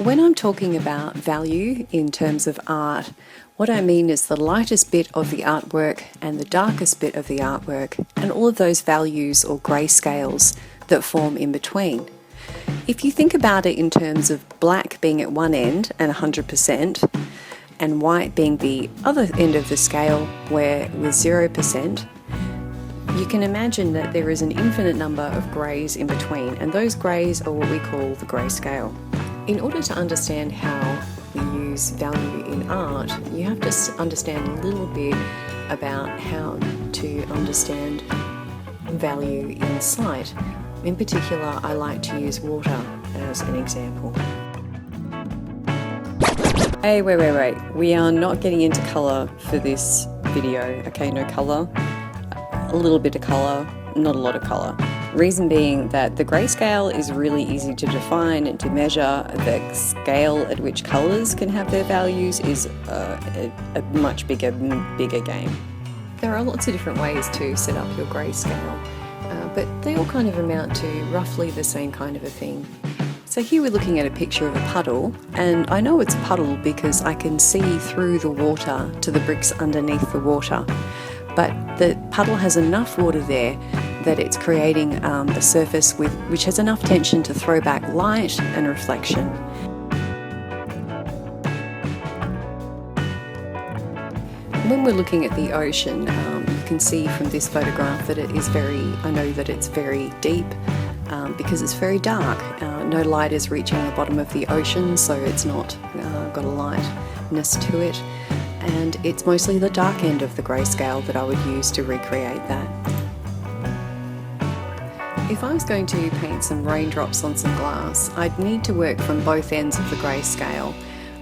When I'm talking about value in terms of art, what I mean is the lightest bit of the artwork and the darkest bit of the artwork, and all of those values or grayscales that form in between. If you think about it in terms of black being at one end and 100%, and white being the other end of the scale where with 0%, you can imagine that there is an infinite number of greys in between, and those greys are what we call the grayscale. In order to understand how we use value in art, you have to understand a little bit about how to understand value in sight. In particular, I like to use water as an example. Hey, wait. We are not getting into colour for this video, okay? No colour. A little bit of colour, not a lot of colour. Reason being that the grayscale is really easy to define and to measure. The scale at which colours can have their values is a much bigger game. There are lots of different ways to set up your grayscale, but they all kind of amount to roughly the same kind of a thing. So here we're looking at a picture of a puddle, and I know it's a puddle because I can see through the water to the bricks underneath the water. But the puddle has enough water there that it's creating a surface which has enough tension to throw back light and reflection. When we're looking at the ocean, you can see from this photograph that I know that it's very deep because it's very dark. No light is reaching the bottom of the ocean, so it's not got a lightness to it. And it's mostly the dark end of the grayscale that I would use to recreate that. If I was going to paint some raindrops on some glass, I'd need to work from both ends of the grayscale.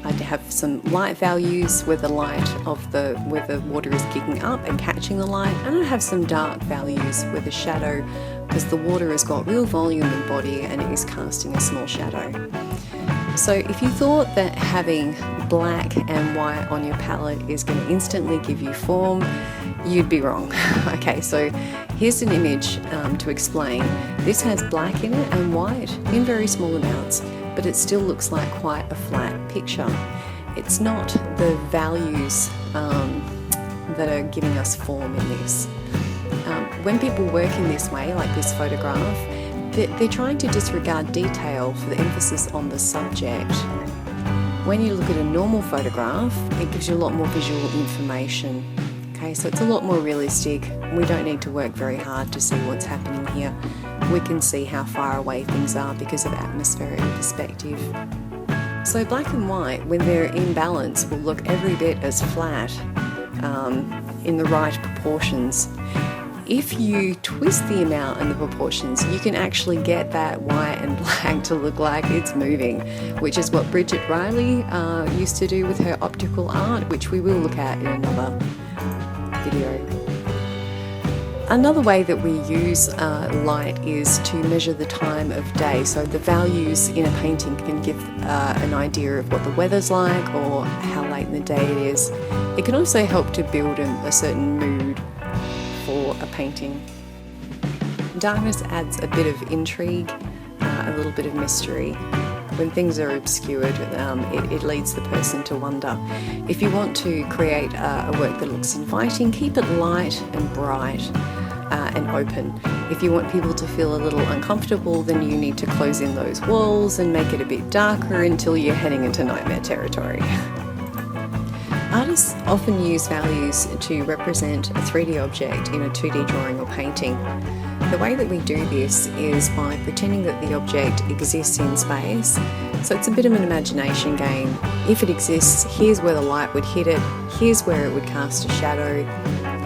I'd have some light values where the water is kicking up and catching the light, and I'd have some dark values where the shadow, because the water has got real volume and body and it is casting a small shadow. So if you thought that having black and white on your palette is going to instantly give you form, you'd be wrong. Okay, so here's an image to explain. This has black in it and white in very small amounts, but it still looks like quite a flat picture. It's not the values that are giving us form in this. When people work in this way, like this photograph, they're trying to disregard detail for the emphasis on the subject. When you look at a normal photograph, it gives you a lot more visual information. Okay, so it's a lot more realistic. We don't need to work very hard to see what's happening here. We can see how far away things are because of atmospheric perspective. So black and white, when they're in balance, will look every bit as flat in the right proportions. If you twist the amount and the proportions, you can actually get that white and black to look like it's moving, which is what Bridget Riley used to do with her optical art, which we will look at in another video. Another way that we use light is to measure the time of day. So the values in a painting can give an idea of what the weather's like or how late in the day it is. It can also help to build a certain mood for a painting. Darkness adds a bit of intrigue, a little bit of mystery. When things are obscured, it leads the person to wonder. If you want to create a work that looks inviting, keep it light and bright and open. If you want people to feel a little uncomfortable, then you need to close in those walls and make it a bit darker until you're heading into nightmare territory. Artists often use values to represent a 3D object in a 2D drawing or painting. The way that we do this is by pretending that the object exists in space. So it's a bit of an imagination game. If it exists, here's where the light would hit it, here's where it would cast a shadow,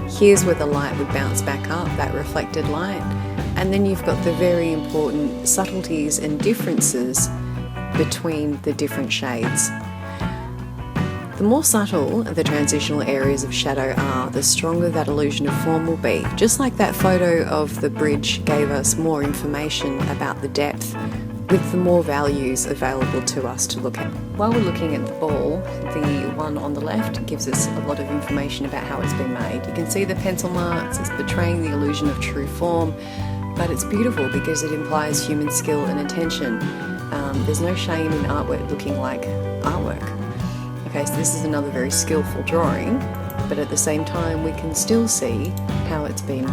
here's where the light would bounce back up, that reflected light. And then you've got the very important subtleties and differences between the different shades. The more subtle the transitional areas of shadow are, the stronger that illusion of form will be. Just like that photo of the bridge gave us more information about the depth, with the more values available to us to look at. While we're looking at the ball, the one on the left gives us a lot of information about how it's been made. You can see the pencil marks, it's betraying the illusion of true form, but it's beautiful because it implies human skill and attention. There's no shame in artwork looking like artwork. Okay, so this is another very skillful drawing, but at the same time we can still see how it's been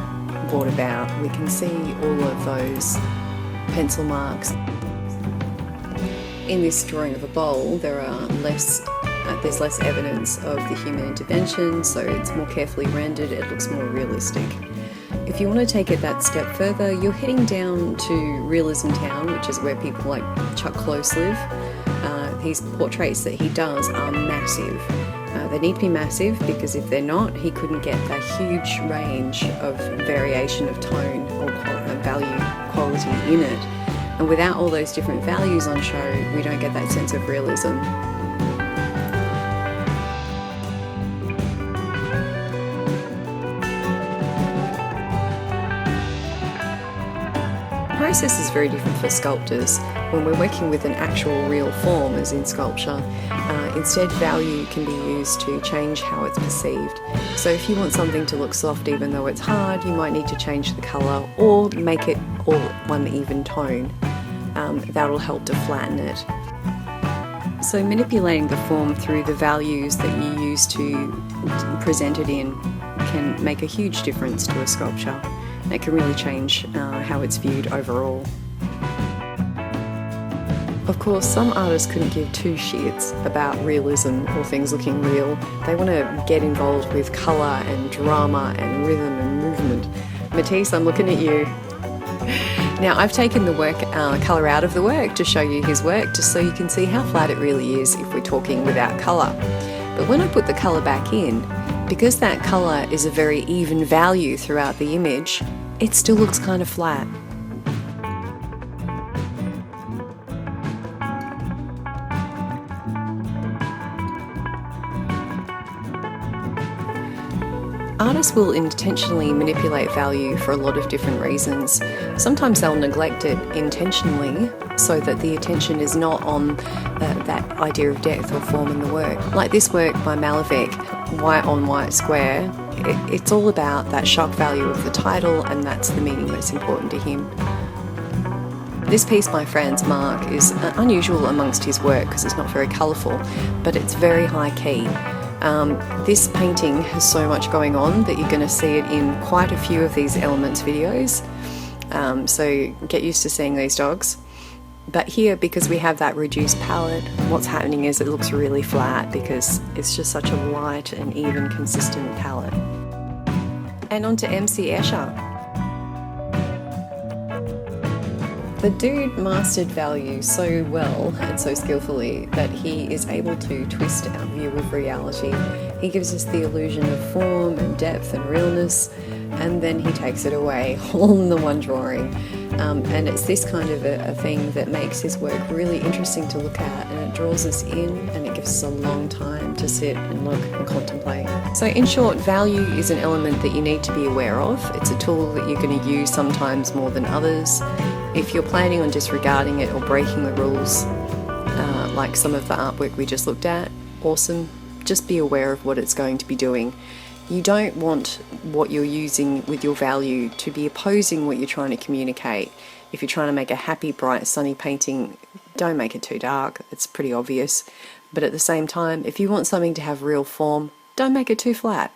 brought about. We can see all of those pencil marks. In this drawing of a bowl, there's less evidence of the human intervention, so it's more carefully rendered, it looks more realistic. If you want to take it that step further, you're heading down to Realism Town, which is where people like Chuck Close live. His portraits that he does are massive. They need to be massive because if they're not, he couldn't get that huge range of variation of tone or quality in it. And without all those different values on show, we don't get that sense of realism. The process is very different for sculptors. When we're working with an actual real form, as in sculpture, instead value can be used to change how it's perceived. So if you want something to look soft even though it's hard, you might need to change the colour or make it all one even tone. That'll help to flatten it. So manipulating the form through the values that you use to present it in can make a huge difference to a sculpture. It can really change how it's viewed overall. Of course, some artists couldn't give two shits about realism or things looking real. They want to get involved with colour and drama and rhythm and movement. Matisse, I'm looking at you. Now, I've taken the colour out of the work to show you his work, just so you can see how flat it really is if we're talking without colour. But when I put the colour back in, because that colour is a very even value throughout the image, it still looks kind of flat. Artists will intentionally manipulate value for a lot of different reasons. Sometimes they'll neglect it intentionally so that the attention is not on that idea of depth or form in the work. Like this work by Malevich, White on White Square, it's all about that shock value of the title, and that's the meaning that's important to him. This piece by Franz Marc is unusual amongst his work because it's not very colourful, but it's very high key. This painting has so much going on that you're going to see it in quite a few of these Elements videos, so get used to seeing these dogs. But here, because we have that reduced palette, what's happening is it looks really flat because it's just such a light and even consistent palette. And on to MC Escher. The dude mastered value so well and so skillfully that he is able to twist our view of reality. He gives us the illusion of form and depth and realness, and then he takes it away all in the one drawing. And it's this kind of a thing that makes his work really interesting to look at, and it draws us in and it gives us a long time to sit and look and contemplate. So in short, value is an element that you need to be aware of. It's a tool that you're going to use sometimes more than others. If you're planning on disregarding it or breaking the rules, like some of the artwork we just looked at, awesome. Just be aware of what it's going to be doing. You don't want what you're using with your value to be opposing what you're trying to communicate. If you're trying to make a happy, bright, sunny painting, don't make it too dark. It's pretty obvious. But at the same time, if you want something to have real form, don't make it too flat.